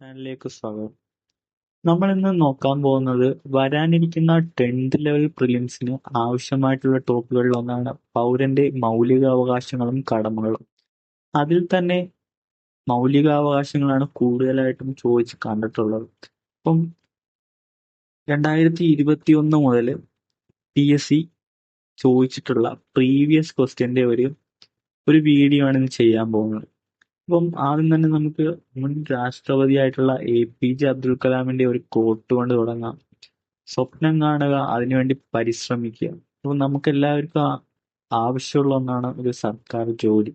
ചാനലിലേക്ക് സ്വാഗതം. നമ്മൾ ഇന്ന് നോക്കാൻ പോകുന്നത് വരാനിരിക്കുന്ന 10th ലെവൽ പ്രിലിംസിന് ആവശ്യമായിട്ടുള്ള ടോപ്പിക്കുകളിൽ ഒന്നാണ് പൗരന്റെ മൗലികാവകാശങ്ങളും കടമകളും. അതിൽ തന്നെ മൗലികാവകാശങ്ങളാണ് കൂടുതലായിട്ടും ചോദിച്ച് കണ്ടിട്ടുള്ളത്. അപ്പം 2021 മുതൽ PSC ചോദിച്ചിട്ടുള്ള പ്രീവിയസ് ക്വസ്റ്റ്യന്റെ ഒരു വീഡിയോ ആണ് ഇന്ന് ചെയ്യാൻ പോകുന്നത്. അപ്പം ആദ്യം തന്നെ നമുക്ക് മുൻ രാഷ്ട്രപതിയായിട്ടുള്ള APJ അബ്ദുൽ കലാമിന്റെ ഒരു കോട്ട് കൊണ്ട് തുടങ്ങാം. സ്വപ്നം കാണുക, അതിനുവേണ്ടി പരിശ്രമിക്കുക. അപ്പോൾ നമുക്ക് എല്ലാവർക്കും ആവശ്യമുള്ള ഒന്നാണ് ഒരു സർക്കാർ ജോലി.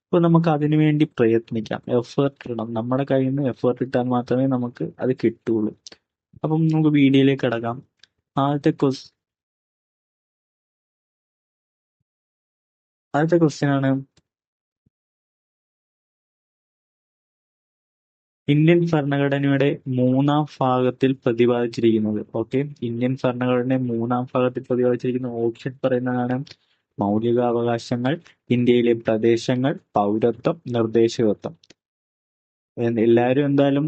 അപ്പോൾ നമുക്ക് അതിനു വേണ്ടി പ്രയത്നിക്കാം, എഫേർട്ട് ഇടണം. നമ്മുടെ കയ്യിൽ നിന്ന് എഫേർട്ട് ഇട്ടാൽ മാത്രമേ നമുക്ക് അത് കിട്ടുള്ളൂ. അപ്പം നമുക്ക് വീഡിയോയിലേക്ക് കിടക്കാം. ആദ്യത്തെ ക്വസ്റ്റ്യൻ ആണ്, ഇന്ത്യൻ ഭരണഘടനയുടെ 3-ാം ഭാഗത്തിൽ പ്രതിപാദിച്ചിരിക്കുന്നത്. ഇന്ത്യൻ ഭരണഘടന 3-ാം ഭാഗത്തിൽ പ്രതിപാദിച്ചിരിക്കുന്ന ഓപ്ഷൻ പറയുന്നതാണ് മൗലികാവകാശങ്ങൾ, ഇന്ത്യയിലെ പ്രദേശങ്ങൾ, പൗരത്വം, നിർദ്ദേശകത്വം. എല്ലാവരും എന്തായാലും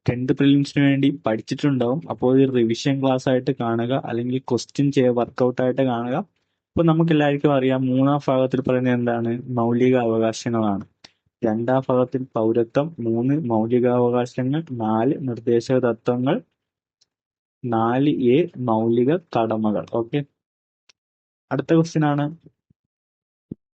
10th പ്രിലിംസിന് വേണ്ടി പഠിച്ചിട്ടുണ്ടാവും. അപ്പോൾ ഇത് റിവിഷൻ ക്ലാസ് ആയിട്ട് കാണുക, അല്ലെങ്കിൽ ക്വസ്റ്റ്യൻ വർക്കൗട്ട് ആയിട്ട് കാണുക. അപ്പോൾ നമുക്ക് എല്ലാവർക്കും അറിയാം, 3-ാം ഭാഗത്തിൽ പറയുന്നത് എന്താണ്? മൗലിക അവകാശങ്ങളാണ്. 2-ാം ഭാഗത്തിൽ പൗരത്വം, 3 മൗലികാവകാശങ്ങൾ, 4 നിർദ്ദേശക തത്വങ്ങൾ, 4A മൗലിക കടമകൾ. അടുത്ത ക്വസ്റ്റ്യൻ ആണ്,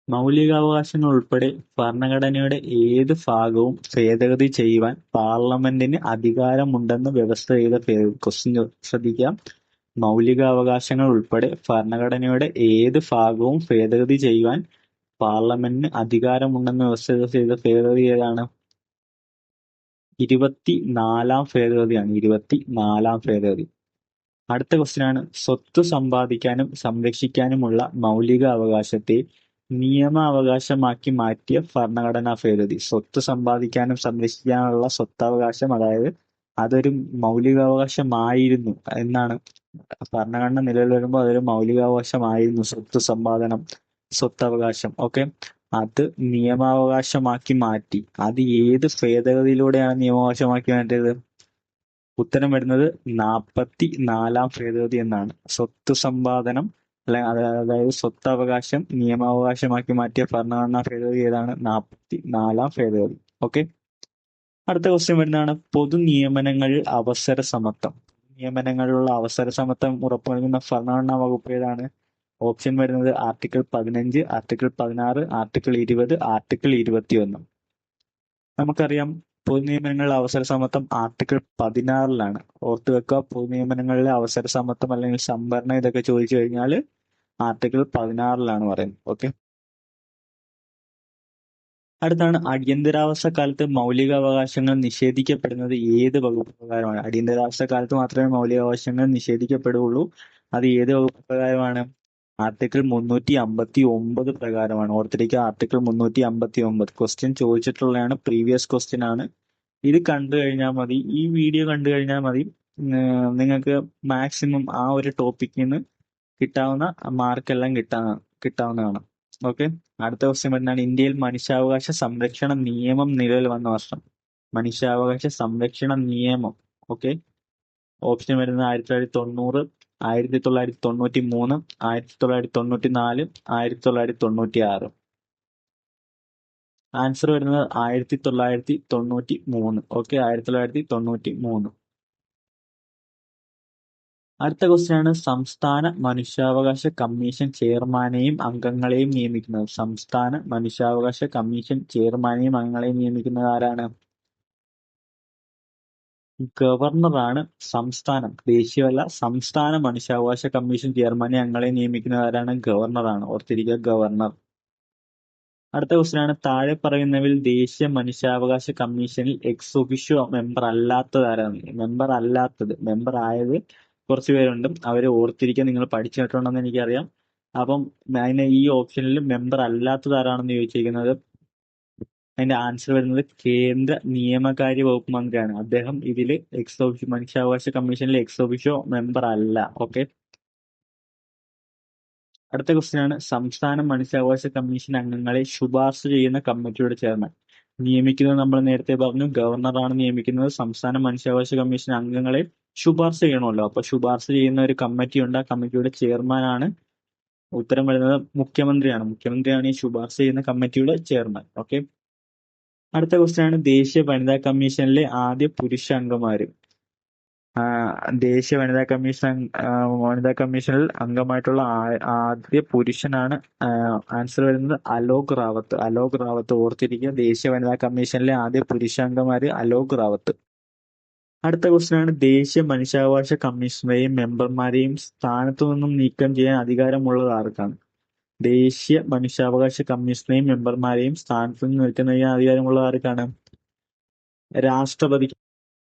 മൗലികാവകാശങ്ങൾ ഉൾപ്പെടെ ഭരണഘടനയുടെ ഏത് ഭാഗവും ഭേദഗതി ചെയ്യുവാൻ പാർലമെന്റിന് അധികാരമുണ്ടെന്ന് വ്യവസ്ഥ ചെയ്ത ക്വസ്റ്റ്യൻ ശ്രദ്ധിക്കാം. മൗലികാവകാശങ്ങൾ ഉൾപ്പെടെ ഭരണഘടനയുടെ ഏത് ഭാഗവും ഭേദഗതി ചെയ്യുവാൻ പാർലമെന്റിന് അധികാരമുണ്ടെന്ന് വ്യവസ്ഥ ചെയ്ത ഭേദഗതി ഏതാണ്? 24-ാം ഭേദഗതിയാണ്. 24-ാം ഭേദഗതി. അടുത്ത ക്വസ്റ്റ്യൻ ആണ്, സ്വത്ത് സമ്പാദിക്കാനും സംരക്ഷിക്കാനുമുള്ള മൗലിക അവകാശത്തെ നിയമാവകാശമാക്കി മാറ്റിയ ഭരണഘടനാ ഭേദഗതി. സ്വത്ത് സമ്പാദിക്കാനും സംരക്ഷിക്കാനുള്ള സ്വത്തവകാശം, അതായത് അതൊരു മൗലികാവകാശമായിരുന്നു എന്നാണ്. ഭരണഘടന നിലവിൽ വരുമ്പോൾ അതൊരു മൗലികാവകാശമായിരുന്നു. സ്വത്ത് സമ്പാദനം, സ്വത്തവകാശം. അത് നിയമാവകാശമാക്കി മാറ്റി. അത് ഏത് ഭേദഗതിയിലൂടെയാണ് നിയമാവകാശമാക്കി മാറ്റിയത്? ഉത്തരം വരുന്നത് 44-ാം ഭേദഗതി എന്നാണ്. സ്വത്ത് സമ്പാദനം അതായത് സ്വത്തവകാശം നിയമാവകാശമാക്കി മാറ്റിയ ഭരണഘടനാ ഭേദഗതി ഏതാണ്? 44-ാം ഭേദഗതി. അടുത്ത ക്വസ്റ്റ്യൻ വരുന്നതാണ്, പൊതു നിയമനങ്ങളിൽ അവസര സമത്വം. നിയമനങ്ങളിലുള്ള അവസര സമത്വം ഉറപ്പു നൽകുന്ന ഭരണഘടനാ വകുപ്പ് ഏതാണ്? ഓപ്ഷൻ വരുന്നത് ആർട്ടിക്കിൾ 15, ആർട്ടിക്കിൾ 16, ആർട്ടിക്കിൾ 20, ആർട്ടിക്കിൾ 21. നമുക്കറിയാം, പൊതു നിയമനങ്ങളിലെ അവസര സമത്വം ആർട്ടിക്കിൾ 16-ലാണ്. ഓർത്തു വെക്കുക, പൊതു നിയമനങ്ങളിലെ അവസര സമത്വം അല്ലെങ്കിൽ സംവരണം ഇതൊക്കെ ചോദിച്ചു കഴിഞ്ഞാൽ ആർട്ടിക്കിൾ 16-ലാണ് പറയുന്നത്. അടുത്താണ്, അടിയന്തരാവസ്ഥ കാലത്ത് മൗലികാവകാശങ്ങൾ നിഷേധിക്കപ്പെടുന്നത് ഏത് വകുപ്പ് പ്രകാരമാണ്? അടിയന്തരാവസ്ഥ കാലത്ത് മാത്രമേ മൗലികാവകാശങ്ങൾ നിഷേധിക്കപ്പെടുകയുള്ളൂ. അത് ഏത് വകുപ്പ് പ്രകാരമാണ്? ആർട്ടിക്കിൾ 359 പ്രകാരമാണ്. ഓർത്തിരിക്കുക, ആർട്ടിക്കിൾ 359. ക്വസ്റ്റ്യൻ ചോദിച്ചിട്ടുള്ളതാണ്, പ്രീവിയസ് ക്വസ്റ്റ്യൻ ആണ്. ഇത് കണ്ടു കഴിഞ്ഞാൽ മതി, ഈ വീഡിയോ കണ്ടു കഴിഞ്ഞാൽ മതി, നിങ്ങൾക്ക് മാക്സിമം ആ ഒരു ടോപ്പിക്കിൽ നിന്ന് കിട്ടാവുന്ന മാർക്കെല്ലാം കിട്ടാവുന്നതാണ്. അടുത്ത ക്വസ്റ്റ്യൻ വരുന്നതാണ്, ഇന്ത്യയിൽ മനുഷ്യാവകാശ സംരക്ഷണ നിയമം നിലവിൽ വന്ന വർഷം. മനുഷ്യാവകാശ സംരക്ഷണ നിയമം. ഓപ്ഷൻ വരുന്നത് 1990, 1993, 1994, 1996. ആൻസർ വരുന്നത് 1993. 1993. അടുത്ത ക്വസ്റ്റ്യൻ ആണ്, സംസ്ഥാന മനുഷ്യാവകാശ കമ്മീഷൻ ചെയർമാനെയും അംഗങ്ങളെയും നിയമിക്കുന്നത്. സംസ്ഥാന മനുഷ്യാവകാശ കമ്മീഷൻ ചെയർമാനെയും അംഗങ്ങളെയും നിയമിക്കുന്നത് ആരാണ്? ഗവർണറാണ്. ദേശീയമല്ല, സംസ്ഥാന മനുഷ്യാവകാശ കമ്മീഷൻ ചെയർമാനെ അംഗങ്ങളെ നിയമിക്കുന്നത് ആരാണ്? ഗവർണറാണ്. ഓർത്തിരിക്കുക, ഗവർണർ. അടുത്ത ക്വസ്റ്റ്യൻ ആണ്, താഴെ പറയുന്നവയിൽ ദേശീയ മനുഷ്യാവകാശ കമ്മീഷനിൽ എക്സ് ഒഫീഷ്യോ മെമ്പർ അല്ലാത്തത് ആരാണ്? മെമ്പർ ആയത് കുറച്ച് പേരുണ്ട്, അവരെ ഓർത്തിരിക്കാൻ നിങ്ങൾ പഠിച്ചിട്ടുണ്ടെന്ന് എനിക്കറിയാം. അപ്പം അതിന് ഈ ഓപ്ഷനിൽ മെമ്പർ അല്ലാത്തത് ആരാണെന്ന് ചോദിച്ചിരിക്കുന്നത്, അതിന്റെ ആൻസർ വരുന്നത് കേന്ദ്ര നിയമകാര്യ വകുപ്പ് മന്ത്രിയാണ്. അദ്ദേഹം ഇതിൽ മനുഷ്യാവകാശ കമ്മീഷനിൽ എക്സ് ഒഫീഷ്യോ മെമ്പർ അല്ല. അടുത്ത ക്വസ്റ്റ്യൻ ആണ്, സംസ്ഥാന മനുഷ്യാവകാശ കമ്മീഷൻ അംഗങ്ങളെ ശുപാർശ ചെയ്യുന്ന കമ്മിറ്റിയുടെ ചെയർമാൻ. നിയമിക്കുന്നത് നമ്മൾ നേരത്തെ പറഞ്ഞു, ഗവർണറാണ് നിയമിക്കുന്നത്. സംസ്ഥാന മനുഷ്യാവകാശ കമ്മീഷൻ അംഗങ്ങളെ ശുപാർശ ചെയ്യണമല്ലോ. അപ്പൊ ശുപാർശ ചെയ്യുന്ന ഒരു കമ്മിറ്റി ഉണ്ട്. ആ കമ്മിറ്റിയുടെ ചെയർമാനാണ്, ഉത്തരം വരുന്നത് മുഖ്യമന്ത്രിയാണ്. മുഖ്യമന്ത്രിയാണ് ഈ ശുപാർശ ചെയ്യുന്ന കമ്മിറ്റിയുടെ ചെയർമാൻ. ഓക്കെ. അടുത്ത ക്വസ്റ്റ്യൻ ആണ്, ദേശീയ വനിതാ കമ്മീഷനിലെ ആദ്യ പുരുഷ അംഗമാര്. ദേശീയ വനിതാ കമ്മീഷനിൽ അംഗമായിട്ടുള്ള ആദ്യ പുരുഷനാണ്. ആൻസർ വരുന്നത് അലോക് റാവത്ത്. അലോക് റാവത്ത് ഓർത്തിരിക്കുക. ദേശീയ വനിതാ കമ്മീഷനിലെ ആദ്യ പുരുഷാംഗമാര് അലോക് റാവത്ത്. അടുത്ത ക്വസ്റ്റ്യൻ ആണ്, ദേശീയ മനുഷ്യാവകാശ കമ്മീഷനെയും മെമ്പർമാരെയും സ്ഥാനത്തു നിന്നും നീക്കം ചെയ്യാൻ അധികാരമുള്ളത് ആർക്കാണ്? ദേശീയ മനുഷ്യാവകാശ കമ്മീഷനെയും മെമ്പർമാരെയും സ്ഥാനത്തു നിന്ന് നീക്കം ചെയ്യാൻ അധികാരമുള്ളത് ആർക്കാണ്? രാഷ്ട്രപതിക്ക്.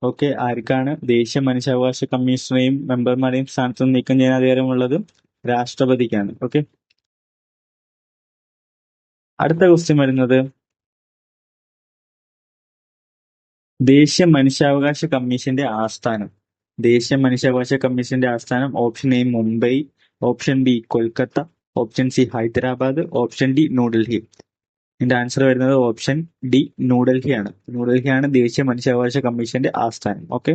ഓക്കെ. ആർക്കാണ് ദേശീയ മനുഷ്യാവകാശ കമ്മീഷനെയും മെമ്പർമാരെയും സ്ഥാനത്തു നിന്ന് നീക്കം ചെയ്യാൻ അധികാരമുള്ളത്? രാഷ്ട്രപതിക്കാണ്. ഓക്കെ. അടുത്ത ക്വസ്റ്റ്യൻ വരുന്നത്, ദേശീയ മനുഷ്യാവകാശ കമ്മീഷന്റെ ആസ്ഥാനം. ദേശീയ മനുഷ്യാവകാശ കമ്മീഷന്റെ ആസ്ഥാനം option A Mumbai, option B Kolkata, option C Hyderabad, option D New Delhi. ഇതിന്റെ ആൻസർ വരുന്നത് ഓപ്ഷൻ ഡി ന്യൂഡൽഹിയാണ്. ന്യൂഡൽഹിയാണ് ദേശീയ മനുഷ്യാവകാശ കമ്മീഷന്റെ ആസ്ഥാനം. ഓക്കെ.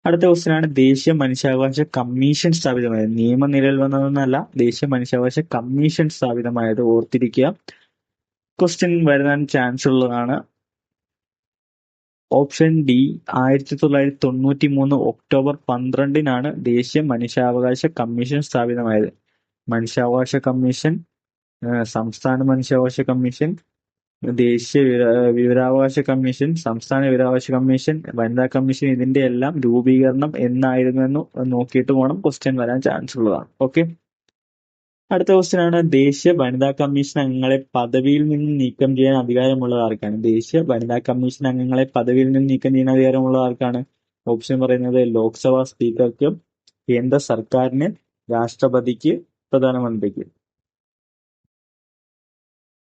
അടുത്ത ക്വസ്റ്റ്യൻ ആണ്, ദേശീയ മനുഷ്യാവകാശ കമ്മീഷൻ സ്ഥാപിതമായത്. നിയമം നിലവിൽ വന്നതെന്നല്ല, ദേശീയ മനുഷ്യാവകാശ കമ്മീഷൻ സ്ഥാപിതമായത്. ഓർത്തിരിക്കുക. ക്വസ്റ്റ്യൻ വരാൻ ചാൻസ് ഉള്ളതാണ്. ഓപ്ഷൻ ഡി 1993 ഒക്ടോബർ 12-നാണ് ദേശീയ മനുഷ്യാവകാശ കമ്മീഷൻ സ്ഥാപിതമായത്. മനുഷ്യാവകാശ കമ്മീഷൻ, സംസ്ഥാന മനുഷ്യാവകാശ കമ്മീഷൻ, ദേശീയ വിവരാവകാശ കമ്മീഷൻ, സംസ്ഥാന വിവരാവകാശ കമ്മീഷൻ, വനിതാ കമ്മീഷൻ, ഇതിന്റെ എല്ലാം രൂപീകരണം എന്നായിരുന്നു എന്ന് നോക്കിയിട്ട് വേണം ക്വസ്റ്റ്യൻ വരാൻ ചാൻസ് ഉള്ളതാണ്. ഓക്കെ. അടുത്ത ക്വസ്റ്റ്യൻ ആണ്, ദേശീയ വനിതാ കമ്മീഷൻ അംഗങ്ങളെ പദവിയിൽ നിന്ന് നീക്കം ചെയ്യാൻ അധികാരമുള്ളത് ആർക്കാണ്? ദേശീയ വനിതാ കമ്മീഷൻ അംഗങ്ങളെ പദവിയിൽ നിന്ന് നീക്കം ചെയ്യാൻ അധികാരമുള്ളത് ആർക്കാണ്? ഓപ്ഷൻ പറയുന്നത് ലോക്സഭാ സ്പീക്കർക്ക്, കേന്ദ്ര സർക്കാരിന്, രാഷ്ട്രപതിക്ക്, പ്രധാനമന്ത്രിക്ക്.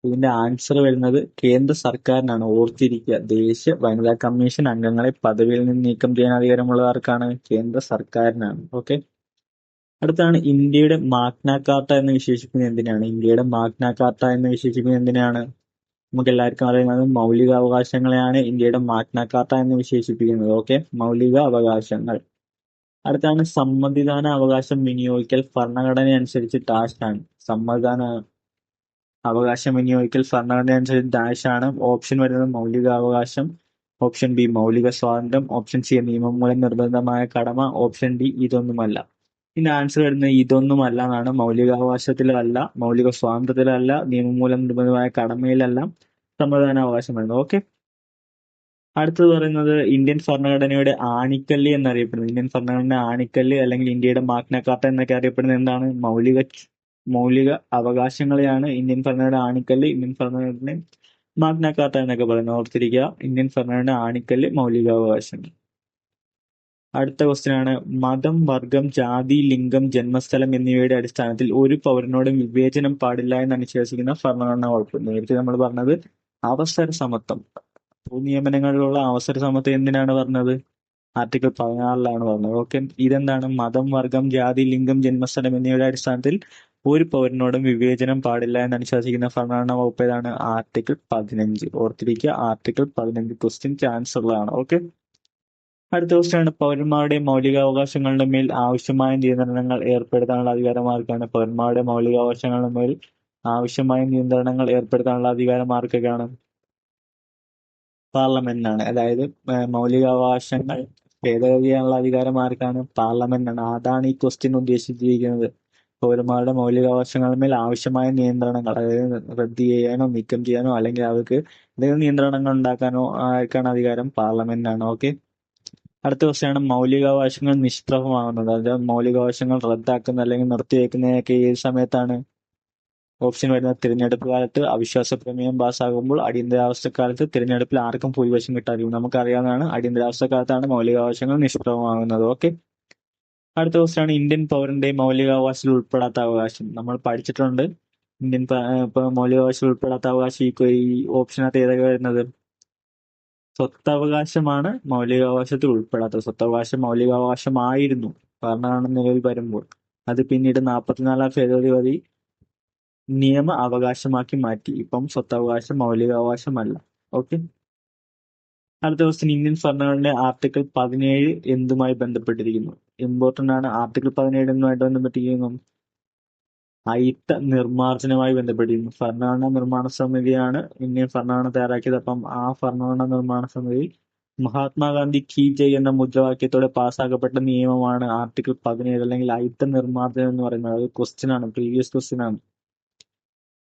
ഇതിന്റെ ആൻസർ വരുന്നത് കേന്ദ്ര സർക്കാരിനാണ്. ഓർത്തിരിക്കുക. ദേശീയ വനിതാ കമ്മീഷൻ അംഗങ്ങളെ പദവിയിൽ നിന്ന് നീക്കം ചെയ്യാൻ അധികാരമുള്ളത് ആർക്കാണ്? കേന്ദ്ര സർക്കാരിനാണ്. ഓക്കെ. അടുത്താണ്, ഇന്ത്യയുടെ മാഗ്ന കാർട്ട എന്ന് വിശേഷിപ്പിക്കുന്നത് എന്തിനാണ്? ഇന്ത്യയുടെ മാഗ്ന കാർട്ട എന്ന് വിശേഷിപ്പിക്കുന്നത് എന്തിനാണ്? നമുക്ക് എല്ലാവർക്കും അറിയുന്നത് മൗലിക അവകാശങ്ങളെയാണ് ഇന്ത്യയുടെ മാഗ്ന കാർട്ട എന്ന് വിശേഷിപ്പിക്കുന്നത്. ഓക്കെ. മൗലിക അവകാശങ്ങൾ. അടുത്താണ്, സമ്മതിദാന അവകാശം വിനിയോഗിക്കൽ ഭരണഘടന അനുസരിച്ച് ഡാഷ് ആണ്. സമ്മതിദാന അവകാശം വിനിയോഗിക്കൽ ഭരണഘടന അനുസരിച്ച് ഡാഷ് ആണ്. ഓപ്ഷൻ വരുന്നത് മൗലികാവകാശം, ഓപ്ഷൻ ബി മൗലിക സ്വാതന്ത്ര്യം, ഓപ്ഷൻ സി നിയമം മൂലം നിർബന്ധമായ കടമ, ഓപ്ഷൻ ഡി ഇതൊന്നുമല്ല. ഇതിന്റെ ആൻസർ വരുന്നത് ഇതൊന്നുമല്ല എന്നാണ്. മൗലികാവകാശത്തിലല്ല, മൗലിക സ്വാതന്ത്ര്യത്തിലല്ല, നിയമം മൂലം നിർബന്ധമായ കടമയിലല്ല സമ്മതിദാനാവകാശം വരുന്നത്. ഓക്കെ. അടുത്തത് പറയുന്നത്, ഇന്ത്യൻ ഭരണഘടനയുടെ ആണിക്കല്ല് എന്നറിയപ്പെടുന്നത്, ഇന്ത്യൻ ഭരണഘടന ആണിക്കല്ല് അല്ലെങ്കിൽ ഇന്ത്യയുടെ മാഗ്ന കാർട്ട എന്നൊക്കെ അറിയപ്പെടുന്നത് എന്താണ്? മൗലിക അവകാശങ്ങളെയാണ് ഇന്ത്യൻ ഭരണഘടന ആണിക്കല്ല്, ഇന്ത്യൻ ഭരണഘടന മാഗ്ന കാർട്ട എന്നൊക്കെ പറയുന്നത്. ഓർത്തിരിക്കുക. ഇന്ത്യൻ ഭരണഘടന ആണിക്കല്ല്, മൗലികാവകാശങ്ങൾ. അടുത്ത ക്വസ്റ്റ്യൻ ആണ്, മതം, വർഗം, ജാതി, ലിംഗം, ജന്മസ്ഥലം എന്നിവയുടെ അടിസ്ഥാനത്തിൽ ഒരു പൗരനോടും വിവേചനം പാടില്ല എന്ന് അനുശാസിക്കുന്ന ഭരണഘടനാ വകുപ്പ്. നേരത്തെ നമ്മൾ പറഞ്ഞത് അവസര സമത്വം. പൊതുനിയമനങ്ങളിലുള്ള അവസര സമത്വം എന്തിനാണ് പറഞ്ഞത്? ആർട്ടിക്കിൾ 16-ലാണ് പറഞ്ഞത്. ഓക്കെ. ഇതെന്താണ്? മതം, വർഗം, ജാതി, ലിംഗം, ജന്മസ്ഥലം എന്നിവയുടെ അടിസ്ഥാനത്തിൽ ഒരു പൗരനോടും വിവേചനം പാടില്ല എന്ന് അനുശാസിക്കുന്ന ഭരണഘടനാ വകുപ്പ് ഏതാണ്? ആർട്ടിക്കിൾ 15. ഓർത്തിരിക്കുക. ആർട്ടിക്കിൾ 15 ക്വസ്റ്റ്യൻ ചാൻസ് ഉള്ളതാണ്. ഓക്കെ. അടുത്ത ക്വസ്റ്റ്യൻ ആണ്, പൗരന്മാരുടെ മൗലികാവകാശങ്ങളുടെ മേൽ ആവശ്യമായ നിയന്ത്രണങ്ങൾ ഏർപ്പെടുത്താനുള്ള അധികാരം ആർക്കാണ്? പൗരന്മാരുടെ മൗലികാവകാശങ്ങളുടെ മേൽ ആവശ്യമായ നിയന്ത്രണങ്ങൾ ഏർപ്പെടുത്താനുള്ള അധികാരം ആർക്കൊക്കെയാണ്? പാർലമെന്റിനാണ്. അതായത് മൗലികാവകാശങ്ങൾ ഭേദഗതി ചെയ്യാനുള്ള അധികാരം ആർക്കാണ്? പാർലമെന്റിനാണ്. അതാണ് ഈ ക്വസ്റ്റ്യൻ ഉദ്ദേശിച്ചിരിക്കുന്നത്. പൗരന്മാരുടെ മൗലികാവകാശങ്ങളുടെ മേൽ ആവശ്യമായ നിയന്ത്രണങ്ങൾ, അതായത് റദ്ദ് ചെയ്യാനോ നീക്കം ചെയ്യാനോ അല്ലെങ്കിൽ അവർക്ക് എന്തെങ്കിലും നിയന്ത്രണങ്ങൾ ഉണ്ടാക്കാനോ ആർക്കാണ് അധികാരം? പാർലമെന്റിനാണ്. ഓക്കെ. അടുത്ത ക്വസ്റ്റ്യൻ ആണ്, മൗലികാവകാശങ്ങൾ നിഷ്പ്രഭമാകുന്നത്, അതായത് മൗലികാവകാശങ്ങൾ റദ്ദാക്കുന്ന അല്ലെങ്കിൽ നിർത്തിവെക്കുന്നതൊക്കെ ഏത് സമയത്താണ്? ഓപ്ഷൻ വരുന്നത് തിരഞ്ഞെടുപ്പ് കാലത്ത്, അവിശ്വാസ പ്രമേയം പാസ്സാകുമ്പോൾ, അടിയന്തരാവസ്ഥ കാലത്ത്, തിരഞ്ഞെടുപ്പിൽ ആർക്കും ഭൂരിപക്ഷം കിട്ടാതിരിക്കും. നമുക്കറിയാവുന്നതാണ്, അടിയന്തരാവസ്ഥ കാലത്താണ് മൗലികാവകാശങ്ങൾ നിഷ്പ്രഭമാകുന്നത്. ഓക്കെ. അടുത്ത ക്വസ്റ്റ്യൻ ആണ്, ഇന്ത്യൻ പൗരന്റെ മൗലികാവകാശത്തിൽ ഉൾപ്പെടാത്ത അവകാശം. നമ്മൾ പഠിച്ചിട്ടുണ്ട്. ഇന്ത്യൻ മൗലികാവകാശത്തിൽ ഉൾപ്പെടാത്ത അവകാശം ഈ ഓപ്ഷനകത്ത് ഏതൊക്കെ വരുന്നത്? സ്വത്തവകാശമാണ് മൗലികാവകാശത്തിൽ ഉൾപ്പെടാത്തത്. സ്വത്തവകാശം മൗലികാവകാശമായിരുന്നു ഭരണഘടന നിലവിൽ വരുമ്പോൾ. അത് പിന്നീട് 44-ാം ഭേദഗതി വഴി നിയമ അവകാശമാക്കി മാറ്റി. ഇപ്പം സ്വത്തവകാശം മൗലികാവകാശമല്ല. ഓക്കെ. അടുത്ത ക്വസ്റ്റ്യൻ, ഇന്ത്യൻ ഭരണഘടനയുടെ ആർട്ടിക്കിൾ 17 എന്തുമായി ബന്ധപ്പെട്ടിരിക്കുന്നു? ഇമ്പോർട്ടന്റ് ആണ്. ആർട്ടിക്കിൾ 17 എന്തുമായിട്ട് ബന്ധപ്പെട്ടിരിക്കുന്നു? അയിത്ത നിർമ്മാർജ്ജനവുമായി ബന്ധപ്പെട്ടിരിക്കുന്നു. ഭരണഘടനാ നിർമ്മാണ സമിതിയാണ് ഇന്ത്യൻ ഭരണഘടന തയ്യാറാക്കിയത്. അപ്പം ആ ഭരണഘടനാ നിർമ്മാണ സമിതി മഹാത്മാഗാന്ധി കി ജയ് എന്ന മുദ്രാവാക്യത്തോടെ പാസ്സാക്കപ്പെട്ട നിയമമാണ് ആർട്ടിക്കിൾ 17 അല്ലെങ്കിൽ അയിത്ത നിർമ്മാർജ്ജനം എന്ന് പറയുന്നത്. അത് ക്വസ്റ്റ്യൻ ആണ്, പ്രീവിയസ് ക്വസ്റ്റ്യൻ ആണ്.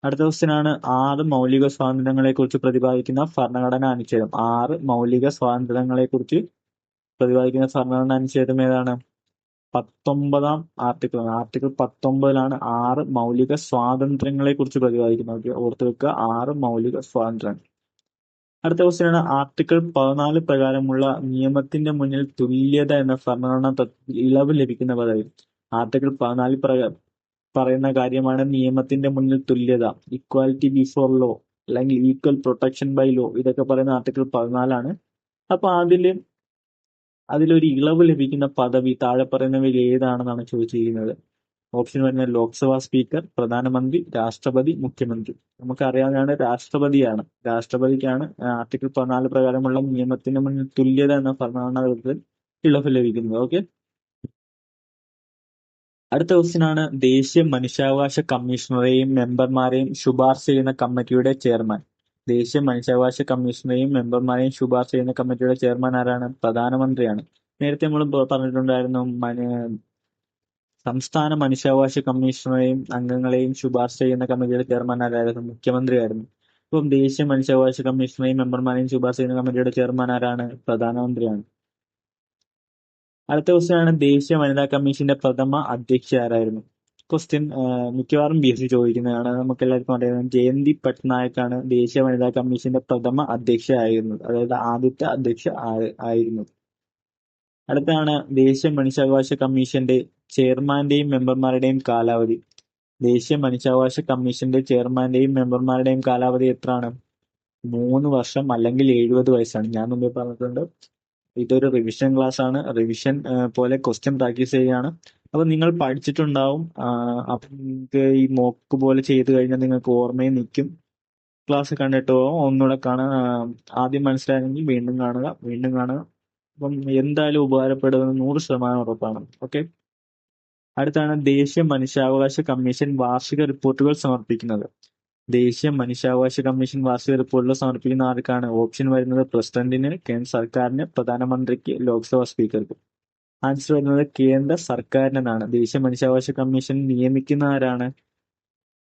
അടുത്ത ക്വസ്റ്റ്യൻ ആണ്, 6 മൗലിക സ്വാതന്ത്ര്യങ്ങളെ കുറിച്ച് പ്രതിപാദിക്കുന്ന ഭരണഘടനാ അനുച്ഛേദം. 6 മൗലിക സ്വാതന്ത്ര്യങ്ങളെ കുറിച്ച് പ്രതിപാദിക്കുന്ന ഭരണഘടനാ അനുച്ഛേദം ഏതാണ്? 19-ാം ആർട്ടിക്കിൾ. ആർട്ടിക്കിൾ 19-ലാണ് 6 മൗലിക സ്വാതന്ത്ര്യങ്ങളെ കുറിച്ച് പ്രതിപാദിക്കുന്നത്. ഓർത്തു വെക്കുക, 6 മൗലിക സ്വാതന്ത്ര്യങ്ങൾ. അടുത്ത ക്വസ്റ്റ്യൻ ആണ്, ആർട്ടിക്കിൾ 14 പ്രകാരമുള്ള നിയമത്തിന്റെ മുന്നിൽ തുല്യത എന്ന ഭരണഘടനാ തത്വത്തിൽ ഇളവ് ലഭിക്കുന്ന പദവി. ആർട്ടിക്കിൾ 14 പറയുന്ന കാര്യമാണ് നിയമത്തിന്റെ മുന്നിൽ തുല്യത, ഇക്വാലിറ്റി ബിഫോർ ലോ അല്ലെങ്കിൽ ഈക്വൽ പ്രൊട്ടക്ഷൻ ബൈ ലോ. ഇതൊക്കെ പറയുന്ന ആർട്ടിക്കിൾ 14-ലാണ്. അപ്പൊ അതിലൊരു ഇളവ് ലഭിക്കുന്ന പദവി താഴെ പറയുന്നവയിൽ ഏതാണെന്നാണ് ചോദിച്ചിരിക്കുന്നത്. ഓപ്ഷൻ വരുന്നത് ലോക്സഭാ സ്പീക്കർ, പ്രധാനമന്ത്രി, രാഷ്ട്രപതി, മുഖ്യമന്ത്രി. നമുക്കറിയാവുന്നതാണ് രാഷ്ട്രപതിയാണ്. രാഷ്ട്രപതിക്കാണ് ആർട്ടിക്കിൾ 14 പ്രകാരമുള്ള നിയമത്തിന് മുന്നിൽ തുല്യത എന്ന ഭരണഘടനാ തത്വത്തിൽ ഇളവ് ലഭിക്കുന്നത്. ഓക്കെ. അടുത്ത ക്വസ്റ്റ്യൻ ആണ്, ദേശീയ മനുഷ്യാവകാശ കമ്മീഷണറെയും മെമ്പർമാരെയും ശുപാർശ ചെയ്യുന്ന കമ്മിറ്റിയുടെ ചെയർമാൻ. ദേശീയ മനുഷ്യാവകാശ കമ്മീഷണറെയും മെമ്പർമാരെയും ശുപാർശ ചെയ്യുന്ന കമ്മിറ്റിയുടെ ചെയർമാൻ ആരാണ്? പ്രധാനമന്ത്രിയാണ്. നേരത്തെ നമ്മൾ പറഞ്ഞിട്ടുണ്ടായിരുന്നു, സംസ്ഥാന മനുഷ്യാവകാശ കമ്മീഷണറെയും അംഗങ്ങളെയും ശുപാർശ ചെയ്യുന്ന കമ്മിറ്റിയുടെ ചെയർമാൻ ആരായിരുന്നു? മുഖ്യമന്ത്രിയായിരുന്നു. ഇപ്പം ദേശീയ മനുഷ്യാവകാശ കമ്മീഷണറെയും മെമ്പർമാരെയും ശുപാർശ ചെയ്യുന്ന കമ്മിറ്റിയുടെ ചെയർമാൻ ആരാണ്? പ്രധാനമന്ത്രിയാണ്. അടുത്ത ക്വസ്റ്റ്യൻ ആണ്, ദേശീയ വനിതാ കമ്മീഷന്റെ പ്രഥമ അധ്യക്ഷ ആരായിരുന്നു? ക്വസ്റ്റ്യൻ മിക്കവാറും BSc ചോദിക്കുന്നതാണ്. നമുക്ക് എല്ലാവർക്കും അറിയാം, ജയന്തി പട്നായിക്കാണ് ദേശീയ വനിതാ കമ്മീഷന്റെ പ്രഥമ അധ്യക്ഷ ആയിരുന്നത്. അതായത് ആദ്യത്തെ അധ്യക്ഷ ആയിരുന്നത്. അടുത്താണ്, ദേശീയ മനുഷ്യാവകാശ കമ്മീഷന്റെ ചെയർമാന്റെയും മെമ്പർമാരുടെയും കാലാവധി. ദേശീയ മനുഷ്യാവകാശ കമ്മീഷന്റെ ചെയർമാന്റെയും മെമ്പർമാരുടെയും കാലാവധി എത്രയാണ്? 3 വർഷം അല്ലെങ്കിൽ 70 വയസ്സാണ്. ഞാൻ മുമ്പേ പറഞ്ഞിട്ടുണ്ട്, ഇതൊരു റിവിഷൻ ക്ലാസ് ആണ്. റിവിഷൻ പോലെ ക്വസ്റ്റ്യൻ പ്രാക്ടീസ് ചെയ്യുകയാണ്. അപ്പൊ നിങ്ങൾ പഠിച്ചിട്ടുണ്ടാവും. അപ്പൊ നിങ്ങൾക്ക് ഈ മോക്ക് പോലെ ചെയ്ത് കഴിഞ്ഞാൽ നിങ്ങൾക്ക് ഓർമ്മയിൽ നിൽക്കും. ക്ലാസ് കണ്ടിട്ട് പോകാം, ഒന്നുകൂടെ കാണുക. ആദ്യം മനസ്സിലായെങ്കിൽ വീണ്ടും കാണുക. അപ്പം എന്തായാലും ഉപകാരപ്പെടുമെന്ന് 100% ഉറപ്പാണ്. ഓക്കെ. അടുത്താണ്, ദേശീയ മനുഷ്യാവകാശ കമ്മീഷൻ വാർഷിക റിപ്പോർട്ടുകൾ സമർപ്പിക്കുന്നത്. ദേശീയ മനുഷ്യാവകാശ കമ്മീഷൻ വാർഷിക റിപ്പോർട്ടുകൾ സമർപ്പിക്കുന്ന ആർക്കാണ്? ഓപ്ഷൻ വരുന്നത് പ്രസിഡന്റിന്, കേന്ദ്ര സർക്കാരിന്, പ്രധാനമന്ത്രിക്ക്, ലോക്സഭാ സ്പീക്കർക്ക്. ആൻസർ വരുന്നത് കേന്ദ്ര സർക്കാരിനാണ്. ദേശീയ മനുഷ്യാവകാശ കമ്മീഷൻ നിയമിക്കുന്ന ആരാണ്?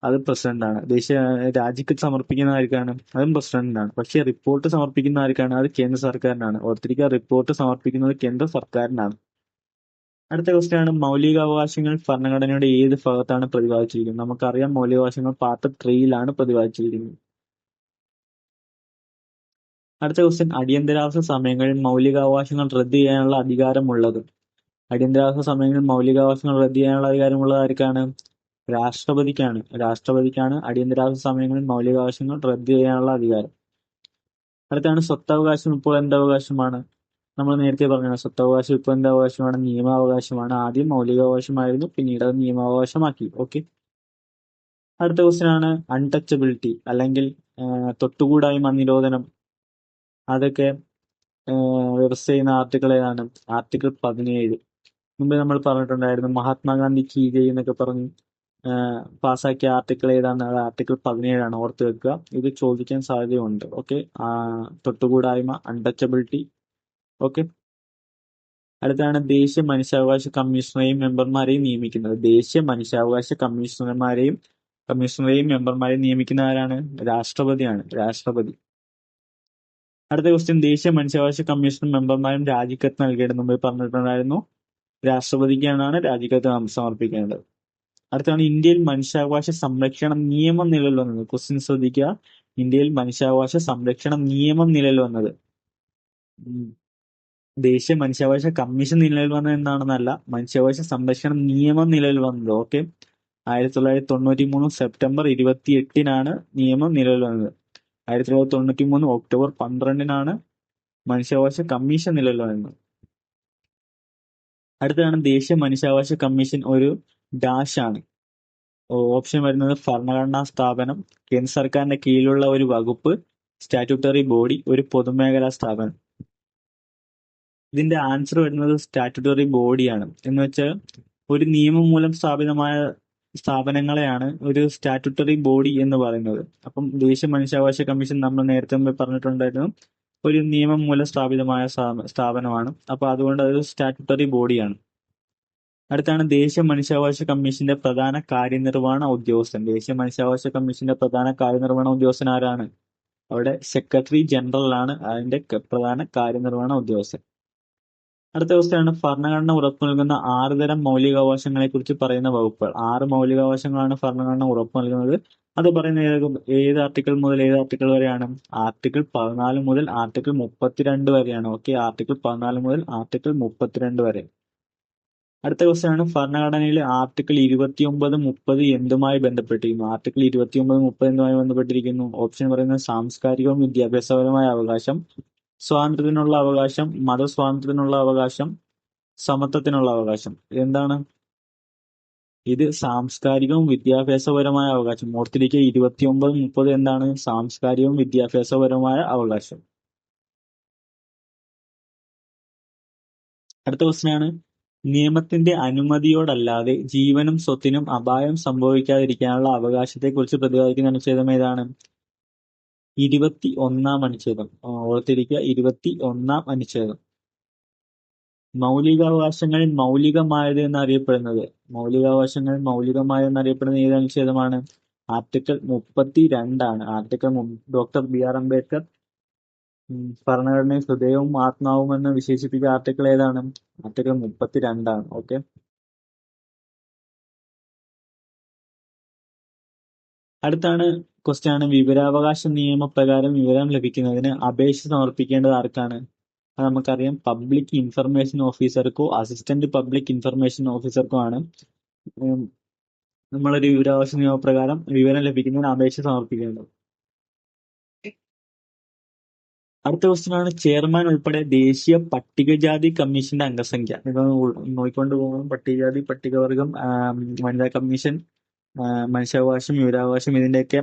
അത് പ്രസിഡന്റാണ്. ദേശീയ രാജിക്ക് സമർപ്പിക്കുന്ന ആർക്കാണ്? അതും പ്രസിഡന്റിനാണ്. പക്ഷെ റിപ്പോർട്ട് സമർപ്പിക്കുന്ന ആർക്കാണ്? അത് കേന്ദ്ര സർക്കാരിനാണ്. ഓർത്തിരിക്കുക, റിപ്പോർട്ട് സമർപ്പിക്കുന്നത് കേന്ദ്ര സർക്കാരിനാണ്. അടുത്ത ക്വസ്റ്റ്യൻ ആണ്, മൗലികാവകാശങ്ങൾ ഭരണഘടനയുടെ ഏത് ഭാഗത്താണ് പ്രതിപാദിച്ചിരിക്കുന്നത്? നമുക്കറിയാം, മൗലികാവകാശങ്ങൾ പാർട്ട് 3-ലാണ് പ്രതിപാദിച്ചിരിക്കുന്നത്. അടുത്ത ക്വസ്റ്റ്യൻ, അടിയന്തരാവസ്ഥ സമയങ്ങളിൽ മൗലികാവകാശങ്ങൾ റദ്ദ് ചെയ്യാനുള്ള അധികാരമുള്ളത്. അടിയന്തരാവസ്ഥ സമയങ്ങളിൽ മൗലികാവകാശങ്ങൾ റദ്ദ് ചെയ്യാനുള്ള അധികാരമുള്ളത് ആർക്കാണ്? രാഷ്ട്രപതിക്കാണ് അടിയന്തരാവസ്ഥ സമയങ്ങളിൽ മൗലികാവകാശങ്ങൾ റദ്ദ് ചെയ്യാനുള്ള അധികാരം. അടുത്താണ്, സ്വത്തവകാശം ഇപ്പോൾ എന്തവകാശമാണ്? നമ്മൾ നേരത്തെ പറഞ്ഞ സ്വത്തവകാശം ഇപ്പോൾ എന്തവകാശമാണ്? നിയമാവകാശമാണ്. ആദ്യം മൗലികാവകാശമായിരുന്നു, പിന്നീട് അത് നിയമാവകാശമാക്കി. ഓക്കെ. അടുത്ത ക്വസ്റ്റ്യൻ ആണ്, അൺടച്ചബിലിറ്റി അല്ലെങ്കിൽ തൊട്ടുകൂടായ്മ നിരോധനം. അതൊക്കെ വ്യവസ്ഥ ചെയ്യുന്ന ആർട്ടിക്കിൾ ഏതാണ്? ആർട്ടിക്കിൾ 17. മുമ്പ് നമ്മൾ പറഞ്ഞിട്ടുണ്ടായിരുന്നു, മഹാത്മാഗാന്ധി കി ജയ് എന്നൊക്കെ പറഞ്ഞ് പാസ്സാക്കിയ ആർട്ടിക്കിൾ ഏതാണ്? അത് ആർട്ടിക്കിൾ 17-ആണ്. ഓർത്ത് വെക്കുക, ഇത് ചോദിക്കാൻ സാധ്യതയുണ്ട്. ഓക്കെ. തൊട്ടുകൂടായ്മ, അൺടച്ചബിലിറ്റി. ഓക്കെ. അടുത്താണ്, ദേശീയ മനുഷ്യാവകാശ കമ്മീഷണറെയും മെമ്പർമാരെയും നിയമിക്കുന്നത്. ദേശീയ മനുഷ്യാവകാശ കമ്മീഷണറെയും മെമ്പർമാരെയും നിയമിക്കുന്ന ആരാണ്? രാഷ്ട്രപതിയാണ്. രാഷ്ട്രപതി. അടുത്ത ക്വസ്റ്റ്യൻ, ദേശീയ മനുഷ്യാവകാശ കമ്മീഷൻ മെമ്പർമാരും രാജിക്കത്ത് നൽകേണ്ടത്. മുമ്പ് പറഞ്ഞിട്ടുണ്ടായിരുന്നു, രാഷ്ട്രപതിക്കാണ് രാജിക്കത്ത് സമർപ്പിക്കേണ്ടത്. അടുത്താണ്, ഇന്ത്യയിൽ മനുഷ്യാവകാശ സംരക്ഷണ നിയമം നിലവിൽ വന്നത്. ക്വസ്റ്റ്യൻ ശ്രദ്ധിക്കുക, ഇന്ത്യയിൽ മനുഷ്യാവകാശ സംരക്ഷണ നിയമം നിലവിൽ വന്നത്. ദേശീയ മനുഷ്യാവകാശ കമ്മീഷൻ നിലവിൽ വന്നത് എന്താണെന്നല്ല, മനുഷ്യാവകാശ സംരക്ഷണ നിയമം നിലവിൽ വന്നത്. ഓക്കെ. 1993 സെപ്റ്റംബർ 28-നാണ് നിയമം നിലവിൽ വന്നത്. 1993 ഒക്ടോബർ 12-നാണ് മനുഷ്യാവകാശ കമ്മീഷൻ നിലവിൽ വന്നത്. അടുത്തതാണ്, ദേശീയ മനുഷ്യാവകാശ കമ്മീഷൻ ഒരു ഡാഷ് ആണ്. ഓപ്ഷൻ വരുന്നത് ഭരണഘടനാ സ്ഥാപനം, കേന്ദ്ര സർക്കാരിന്റെ കീഴിലുള്ള ഒരു വകുപ്പ്, സ്റ്റാറ്റ്യൂട്ടറി ബോഡി, ഒരു പൊതുമേഖലാ സ്ഥാപനം. ഇതിന്റെ ആൻസർ വരുന്നത് സ്റ്റാറ്റ്യൂട്ടറി ബോഡിയാണ്. എന്ന് വെച്ചാൽ ഒരു നിയമം മൂലം സ്ഥാപിതമായ സ്ഥാപനങ്ങളെയാണ് ഒരു സ്റ്റാറ്റ്യൂട്ടറി ബോഡി എന്ന് പറയുന്നത്. അപ്പം ദേശീയ മനുഷ്യാവകാശ കമ്മീഷൻ നമ്മൾ നേരത്തെ മുമ്പ് പറഞ്ഞിട്ടുണ്ടായിരുന്നു ഒരു നിയമം മൂലം സ്ഥാപിതമായ സ്ഥാപനമാണ്. അപ്പൊ അതുകൊണ്ട് അതൊരു സ്റ്റാറ്റ്യൂട്ടറി ബോഡിയാണ്. അടുത്താണ് ദേശീയ മനുഷ്യാവകാശ കമ്മീഷന്റെ പ്രധാന കാര്യനിർവഹണ ഉദ്യോഗസ്ഥൻ. ദേശീയ മനുഷ്യാവകാശ കമ്മീഷന്റെ പ്രധാന കാര്യനിർവഹണ ഉദ്യോഗസ്ഥൻ ആരാണ്? അവിടെ സെക്രട്ടറി ജനറൽ ആണ് അതിന്റെ പ്രധാന കാര്യനിർവഹണ ഉദ്യോഗസ്ഥൻ. അടുത്ത ദിവസമാണ് ഭരണഘടന ഉറപ്പു നൽകുന്ന 6 തരം മൗലികാവകാശങ്ങളെ കുറിച്ച് പറയുന്ന വകുപ്പുകൾ. 6 മൗലികാവകാശങ്ങളാണ് ഭരണഘടന ഉറപ്പു നൽകുന്നത്. അത് പറയുന്ന ഏത് ആർട്ടിക്കിൾ മുതൽ ഏത് ആർട്ടിക്കിൾ വരെയാണ്? ആർട്ടിക്കിൾ 14 മുതൽ ആർട്ടിക്കിൾ 32 വരെയാണ്. ഓക്കെ, ആർട്ടിക്കിൾ 14 മുതൽ ആർട്ടിക്കിൾ 32 വരെ. അടുത്ത ക്വസ്റ്റ്യൻ ഭരണഘടനയിലെ ആർട്ടിക്കിൾ 29, 30 എന്തുമായി ബന്ധപ്പെട്ടിരിക്കുന്നു? ആർട്ടിക്കിൾ 29, 30 എന്തുമായി ബന്ധപ്പെട്ടിരിക്കുന്നു? ഓപ്ഷൻ പറയുന്നത് സാംസ്കാരികവും വിദ്യാഭ്യാസപരമായ അവകാശം, സ്വാതന്ത്ര്യത്തിനുള്ള അവകാശം, മതസ്വാതന്ത്ര്യത്തിനുള്ള അവകാശം, സമത്വത്തിനുള്ള അവകാശം. എന്താണ് ഇത്? സാംസ്കാരികവും വിദ്യാഭ്യാസപരമായ അവകാശം. ഓർത്തിരിക്കുക, 29, 30 എന്താണ്? സാംസ്കാരികവും വിദ്യാഭ്യാസപരമായ അവകാശം. അടുത്ത ക്വസ്റ്റ്യൻ നിയമത്തിന്റെ അനുമതിയോടല്ലാതെ ജീവനും സ്വത്തിനും അപായം സംഭവിക്കാതിരിക്കാനുള്ള അവകാശത്തെക്കുറിച്ച് പ്രതിപാദിക്കുന്ന അനുച്ഛേദം ഏതാണ്? 21-ാം അനുച്ഛേദം. ഓർത്തിരിക്കുക, 21-ാം അനുച്ഛേദം. മൗലികാവകാശങ്ങളിൽ മൗലികമായത് എന്നറിയപ്പെടുന്നത് ഏത് അനുച്ഛേദമാണ്? Article 32 article doctor B R. Ambedkar ഭരണഘടനയെ ഹൃദയവും ആത്മാവും എന്ന് വിശേഷിപ്പിച്ച ആർട്ടിക്കിൾ ഏതാണ്? ആർട്ടിക്കിൾ 32. ഓക്കെ, അടുത്താണ് ക്വസ്റ്റ്യൻ വിവരാവകാശ നിയമപ്രകാരം വിവരം ലഭിക്കുന്നതിന് അപേക്ഷ സമർപ്പിക്കേണ്ടത് ആർക്കാണ്? അത് നമുക്കറിയാം, പബ്ലിക് ഇൻഫർമേഷൻ ഓഫീസർക്കോ അസിസ്റ്റന്റ് പബ്ലിക് ഇൻഫർമേഷൻ ഓഫീസർക്കോ ആണ് നമ്മളൊരു വിവരാവകാശ നിയമപ്രകാരം വിവരം ലഭിക്കുന്നതിന് അപേക്ഷ സമർപ്പിക്കേണ്ടത്. അടുത്ത ക്വസ്റ്റ്യൻ ചെയർമാൻ ഉൾപ്പെടെ ദേശീയ പട്ടികജാതി കമ്മീഷന്റെ അംഗസംഖ്യ. ഇത് നോക്കിക്കൊണ്ട് പോകുമ്പോൾ പട്ടികജാതി, പട്ടികവർഗം, വനിതാ കമ്മീഷൻ, മനുഷ്യാവകാശം, വിവരാവകാശം ഇതിന്റെയൊക്കെ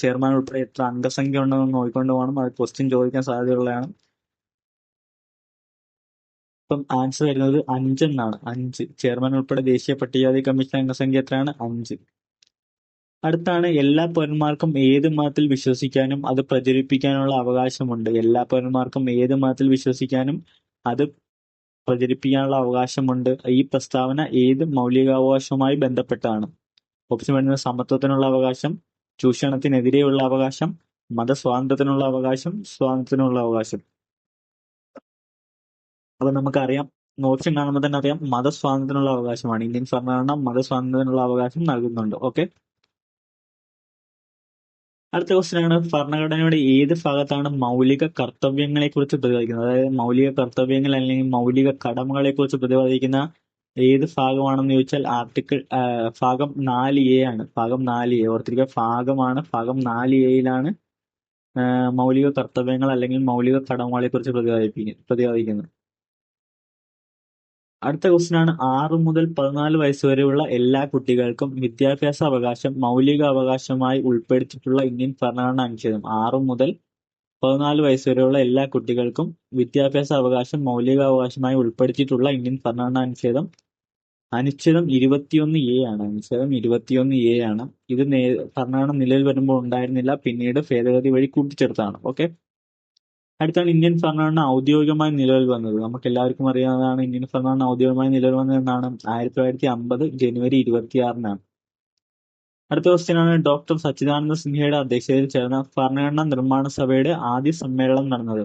ചെയർമാൻ ഉൾപ്പെടെ എത്ര അംഗസംഖ്യ ഉണ്ടെന്ന് നോക്കിക്കൊണ്ട് പോകണം. അത് ക്വസ്റ്റ്യൻ ചോദിക്കാൻ സാധ്യതയുള്ളതാണ്. ഇപ്പം ആൻസർ വരുന്നത് 5 എന്നാണ്. 5 ചെയർമാൻ ഉൾപ്പെടെ ദേശീയ പട്ടികജാതി കമ്മീഷൻ അംഗസംഖ്യ എത്രയാണ്? 5. അടുത്താണ് എല്ലാ പൗരന്മാർക്കും ഏത് മതത്തിൽ വിശ്വസിക്കാനും അത് പ്രചരിപ്പിക്കാനുള്ള അവകാശമുണ്ട്. എല്ലാ പൗരന്മാർക്കും ഏത് മതത്തിൽ വിശ്വസിക്കാനും അത് പ്രചരിപ്പിക്കാനുള്ള അവകാശമുണ്ട്. ഈ പ്രസ്താവന ഏത് മൗലികാവകാശവുമായി ബന്ധപ്പെട്ടാണ്? ഓപ്ഷൻ വരുന്നത് സമത്വത്തിനുള്ള അവകാശം, ചൂഷണത്തിനെതിരെയുള്ള അവകാശം, മതസ്വാതന്ത്ര്യത്തിനുള്ള അവകാശം, സ്വാതന്ത്ര്യത്തിനുള്ള അവകാശം. അപ്പൊ നമുക്കറിയാം, ഓപ്ഷൻ കാണുമ്പോൾ തന്നെ അറിയാം, മതസ്വാതന്ത്ര്യത്തിനുള്ള അവകാശമാണ്. ഇന്ത്യൻ ഭരണഘടന മതസ്വാതന്ത്ര്യത്തിനുള്ള അവകാശം നൽകുന്നുണ്ട്. ഓക്കെ, അടുത്ത ക്വസ്റ്റ്യൻ ഭരണഘടനയുടെ ഏത് ഭാഗത്താണ് മൗലിക കർത്തവ്യങ്ങളെ കുറിച്ച് പ്രതിപാദിക്കുന്നത്? അതായത് മൗലിക കർത്തവ്യങ്ങൾ അല്ലെങ്കിൽ മൗലിക കടമകളെ കുറിച്ച് പ്രതിപാദിക്കുന്ന ഏത് ഭാഗമാണെന്ന് ചോദിച്ചാൽ ഭാഗം 4A ആണ്. ഭാഗം 4A ഓർത്തിരിക്കുക, ഭാഗം 4Aയിലാണ് മൗലിക കർത്തവ്യങ്ങൾ അല്ലെങ്കിൽ മൗലിക കടമകളെ കുറിച്ച് പ്രതിപാദിക്കുന്നത്. അടുത്ത ക്വസ്റ്റ്യൻ 6 മുതൽ 14 വയസ്സ് വരെയുള്ള എല്ലാ കുട്ടികൾക്കും വിദ്യാഭ്യാസ അവകാശം മൗലിക അവകാശമായി ഉൾപ്പെടുത്തിയിട്ടുള്ള ഇന്ത്യൻ ഭരണഘടനാ അനുച്ഛേദം. 6 മുതൽ 14 വയസ്സ് വരെയുള്ള എല്ലാ കുട്ടികൾക്കും വിദ്യാഭ്യാസ അവകാശം മൗലികാവകാശമായി ഉൾപ്പെടുത്തിയിട്ടുള്ള ഇന്ത്യൻ ഭരണഘടനാ അനുച്ഛേദം 21A ആണ്. അനുച്ഛേദം 21A ആണ്. ഇത് ഭരണഘടന നിലവിൽ വരുമ്പോൾ ഉണ്ടായിരുന്നില്ല, പിന്നീട് ഭേദഗതി വഴി കൂട്ടിച്ചേർത്താണ്. ഓക്കെ, അടുത്താണ് ഇന്ത്യൻ ഭരണഘടന ഔദ്യോഗികമായി നിലവിൽ വന്നത്. നമുക്ക് എല്ലാവർക്കും അറിയാവുന്നതാണ്, ഇന്ത്യൻ ഭരണഘടന ഔദ്യോഗികമായി നിലവിൽ വന്നത് എന്നാണ്? 1950 ജനുവരി 26-നാണ്. അടുത്ത ക്വസ്റ്റ്യൻ ഡോക്ടർ സച്ചിദാനന്ദ സിൻഹയുടെ അധ്യക്ഷതയിൽ ചേർന്ന ഭരണഘടനാ നിർമ്മാണ സഭയുടെ ആദ്യ സമ്മേളനം നടന്നത്.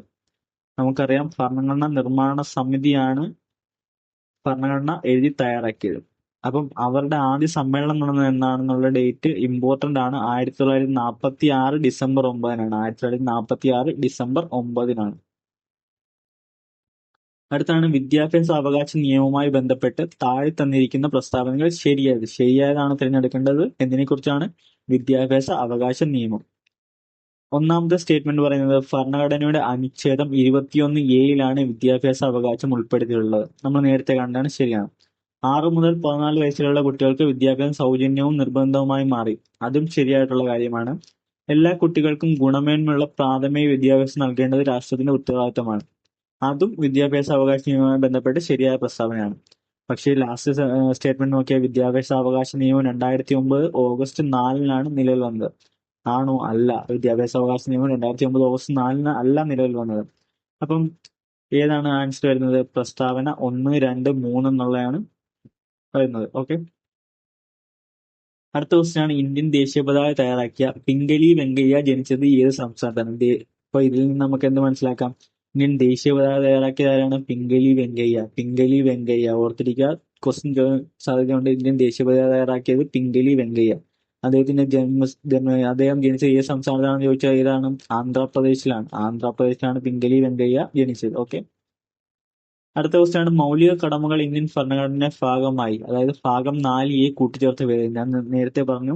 നമുക്കറിയാം, ഭരണഘടനാ നിർമ്മാണ സമിതിയാണ് ഭരണഘടന എഴുതി തയ്യാറാക്കിയത്. അപ്പം അവരുടെ ആദ്യ സമ്മേളനം നടന്നത് എന്നാണെന്നുള്ള ഡേറ്റ് ഇമ്പോർട്ടന്റ് ആണ്. 1946 ഡിസംബർ 9-നാണ്. 1946 ഡിസംബർ 9-നാണ്. അടുത്താണ് വിദ്യാഭ്യാസ അവകാശ നിയമവുമായി ബന്ധപ്പെട്ട് താഴെ തന്നിരിക്കുന്ന പ്രസ്താവനകൾ ശരിയായതാണ് തിരഞ്ഞെടുക്കേണ്ടത്. എന്തിനെ കുറിച്ചാണ്? വിദ്യാഭ്യാസ അവകാശ നിയമം. ഒന്നാമത്തെ സ്റ്റേറ്റ്മെന്റ് പറയുന്നത് ഭരണഘടനയുടെ അനുച്ഛേദം 21A-യിലാണ് വിദ്യാഭ്യാസ അവകാശം ഉൾപ്പെടുത്തിയിട്ടുള്ളത്. നമ്മൾ നേരത്തെ കണ്ടാണ്, ശരിയാണ്. 6 മുതൽ 14 വയസ്സിലുള്ള കുട്ടികൾക്ക് വിദ്യാഭ്യാസം സൗജന്യവും നിർബന്ധവുമായി മാറി. അതും ശരിയായിട്ടുള്ള കാര്യമാണ്. എല്ലാ കുട്ടികൾക്കും ഗുണമേന്മയുള്ള പ്രാഥമിക വിദ്യാഭ്യാസം നൽകേണ്ടത് രാഷ്ട്രത്തിന്റെ ഉത്തരവാദിത്തമാണ്. അതും വിദ്യാഭ്യാസ അവകാശ നിയമവുമായി ബന്ധപ്പെട്ട് ശരിയായ പ്രസ്താവനയാണ്. പക്ഷേ ലാസ്റ്റ് സ്റ്റേറ്റ്മെന്റ് നോക്കിയാൽ വിദ്യാഭ്യാസ അവകാശ നിയമം 2009 ഓഗസ്റ്റ് 4-നാണ് നിലവിൽ വന്നത്. ആണോ? അല്ല. വിദ്യാഭ്യാസ അവകാശ നിയമം 2009 ഓഗസ്റ്റ് 4-ന് അല്ല നിലവിൽ വന്നത്. അപ്പം ഏതാണ് ആൻസർ വരുന്നത്? പ്രസ്താവന 1, 2, 3 എന്നുള്ളതാണ് വരുന്നത്. ഓക്കെ. അടുത്ത ക്വസ്റ്റ്യൻ ആണ്, ഇന്ത്യൻ ദേശീയ പതാക തയ്യാറാക്കിയ പിംഗലി വെങ്കയ്യ ജനിച്ചത് ഏത് സംസ്ഥാനത്താണ്? അപ്പൊ ഇതിൽ നിന്ന് നമുക്ക് എന്ത് മനസ്സിലാക്കാം? ഇന്ത്യൻ ദേശീയ പതാക തയ്യാറാക്കിയത് ആരാണ്? പിംഗലി വെങ്കയ്യ. പിംഗലി വെങ്കയ്യ ഓർത്തിരിക്കുക. ക്വസ്റ്റ്യൻ സാധ്യതയുണ്ട്. ഇന്ത്യൻ ദേശീയ പതാക തയ്യാറാക്കിയത് പിംഗലി വെങ്കയ്യ. അദ്ദേഹത്തിന്റെ അദ്ദേഹം ജനിച്ച ഏത് സംസ്ഥാനത്താണെന്ന് ചോദിച്ചാൽ ഏതാണ്? ആന്ധ്രാപ്രദേശിലാണ്. ആന്ധ്രാപ്രദേശിലാണ് പിംഗലി വെങ്കയ്യ ജനിച്ചത്. ഓക്കെ. അടുത്ത ക്വസ്റ്റ്യൻ ആണ്, മൗലിക കടമകൾ ഇന്ത്യൻ ഭരണഘടന ഭാഗമായി, അതായത് ഭാഗം 4A കൂട്ടിച്ചേർത്ത പേര്. ഞാൻ നേരത്തെ പറഞ്ഞു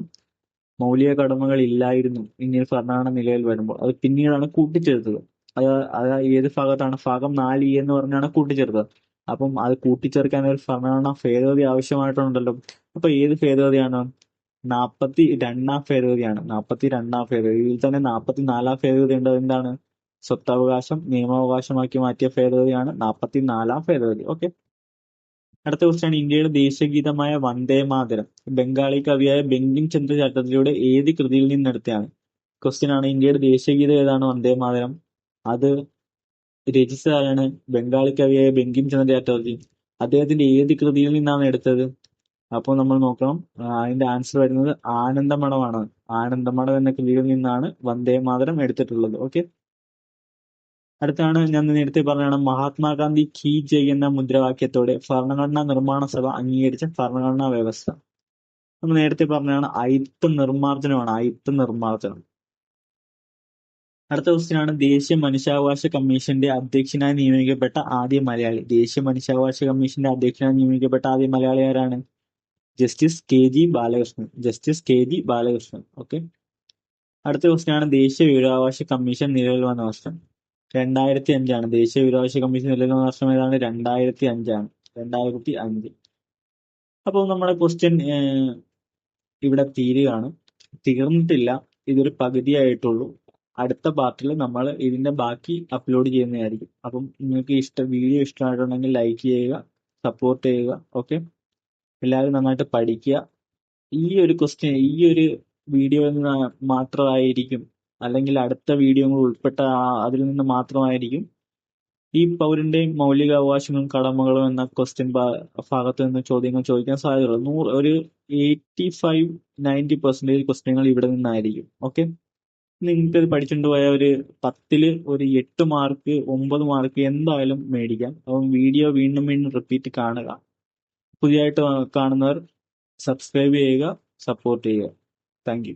മൗലിക കടമകൾ ഇല്ലായിരുന്നു ഇന്ത്യൻ ഭരണഘടന നിലവിൽ വരുമ്പോൾ. അത് പിന്നീടാണ് കൂട്ടിച്ചേർത്തത്. അത് അത് ഏത് ഭാഗത്താണ്? ഭാഗം 4A എന്ന് പറഞ്ഞാണ് കൂട്ടിച്ചേർത്തത്. അപ്പം അത് കൂട്ടിച്ചേർക്കാൻ ഒരു ഭരണഘടന ഭേദഗതി ആവശ്യമായിട്ടുണ്ടല്ലോ. അപ്പൊ ഏത് ഭേദഗതിയാണ്? 42ാം ഭേദഗതിയാണ്. 42ാം ഭേദഗതി. ഇതിൽ തന്നെ 44ാം ഭേദഗതി ഉണ്ട്. എന്താണ്? സ്വത്തവകാശം നിയമാവകാശമാക്കി മാറ്റിയ ഭേദഗതിയാണ് 44ാം ഭേദഗതി. ഓക്കെ. അടുത്ത ക്വസ്റ്റ്യൻ, ഇന്ത്യയുടെ ദേശീയഗീതമായ വന്ദേ മാതരം ബംഗാളി കവിയായ ബങ്കിം ചന്ദ്ര ചാറ്റർജിയുടെ ഏത് കൃതിയിൽ നിന്നെടുത്തതാണ്? ക്വസ്റ്റ്യൻ ആണ്, ഇന്ത്യയുടെ ദേശീയഗീതം ഏതാണ്? വന്ദേ മാതരം. അത് രചിച്ചതാരാണ്? ബംഗാളി കവിയായ ബങ്കിം ചന്ദ്ര ചാറ്റർജി. അദ്ദേഹത്തിന്റെ ഏത് കൃതിയിൽ നിന്നാണ് എടുത്തത്? അപ്പോൾ നമ്മൾ നോക്കണം. അതിന്റെ ആൻസർ വരുന്നത് ആനന്ദമഠമാണ്. ആനന്ദമഠം എന്ന കൃതിയിൽ നിന്നാണ് വന്ദേ മാതരം എടുത്തിട്ടുള്ളത്. ഓക്കെ. അടുത്താണ്, ഞാൻ നേരത്തെ പറഞ്ഞതാണ്, മഹാത്മാഗാന്ധി കി ജയ് എന്ന മുദ്രാവാക്യത്തോടെ ഭരണഘടനാ നിർമ്മാണ സഭ അംഗീകരിച്ച ഭരണഘടനാ വ്യവസ്ഥ. നമ്മൾ നേരത്തെ പറഞ്ഞതാണ് അയിത്ത നിർമ്മാർജ്ജനമാണ്. അയിത്ത നിർമ്മാർജ്ജനം. അടുത്ത ക്വസ്റ്റ്യൻ ആണ്, ദേശീയ മനുഷ്യാവകാശ കമ്മീഷന്റെ അധ്യക്ഷനായി നിയമിക്കപ്പെട്ട ആദ്യ മലയാളി. ദേശീയ മനുഷ്യാവകാശ കമ്മീഷന്റെ അധ്യക്ഷനായി നിയമിക്കപ്പെട്ട ആദ്യ മലയാളി ആരാണ്? Justice KG Balakrishnan. Justice KG Balakrishnan. Okay. അടുത്ത ക്വസ്റ്റ്യൻ ആണ്, ദേശീയ വിവരാവകാശ കമ്മീഷൻ നിലവിൽ വന്ന വർഷം. 2005 ദേശീയ വിവരാവകാശ കമ്മീഷൻ നിലവിൽ വന്ന വർഷം ഏതാണ്? 2005. 2005. അപ്പോൾ നമ്മുടെ ക്വസ്റ്റ്യൻ ഇവിടെ തീരുകയാണ്. തീർന്നിട്ടില്ല. ഇതൊരു പകുതിയായിട്ടുള്ളൂ. അടുത്ത പാർട്ടിൽ നമ്മൾ ഇതിന്റെ ബാക്കി അപ്ലോഡ് ചെയ്യുന്നതായിരിക്കും. അപ്പം നിങ്ങൾക്ക് വീഡിയോ ഇഷ്ടമായിട്ടുണ്ടെങ്കിൽ ലൈക്ക് ചെയ്യുക, സപ്പോർട്ട് ചെയ്യുക. ഓക്കെ. എല്ലാവരും നന്നായിട്ട് പഠിക്കുക. ഈ ഒരു ക്വസ്റ്റ്യൻ ഈ ഒരു വീഡിയോ മാത്രമായിരിക്കും, അല്ലെങ്കിൽ അടുത്ത വീഡിയോകൾ ഉൾപ്പെട്ട അതിൽ നിന്ന് മാത്രമായിരിക്കും ഈ പൗരന്റെയും മൗലികാവകാശങ്ങളും കടമകളും എന്ന ക്വസ്റ്റ്യൻ ഭാഗത്ത് നിന്ന് ചോദ്യങ്ങൾ ചോദിക്കാൻ സാധ്യതയുള്ളൂ. ഒരു 85-90% ക്വസ്റ്റ്യങ്ങൾ ഇവിടെ നിന്നായിരിക്കും. ഓക്കെ. നിങ്ങൾക്ക് ഇത് പഠിച്ചുകൊണ്ട് പോയ ഒരു 10-ൽ ഒരു 8 മാർക്ക് 9 മാർക്ക് എന്തായാലും മേടിക്കാം. അപ്പം വീഡിയോ വീണ്ടും വീണ്ടും റിപ്പീറ്റ് കാണുക. പുതിയതായിട്ട് കാണുന്നവർ സബ്സ്ക്രൈബ് ചെയ്യുക, സപ്പോർട്ട് ചെയ്യുക. Thank you.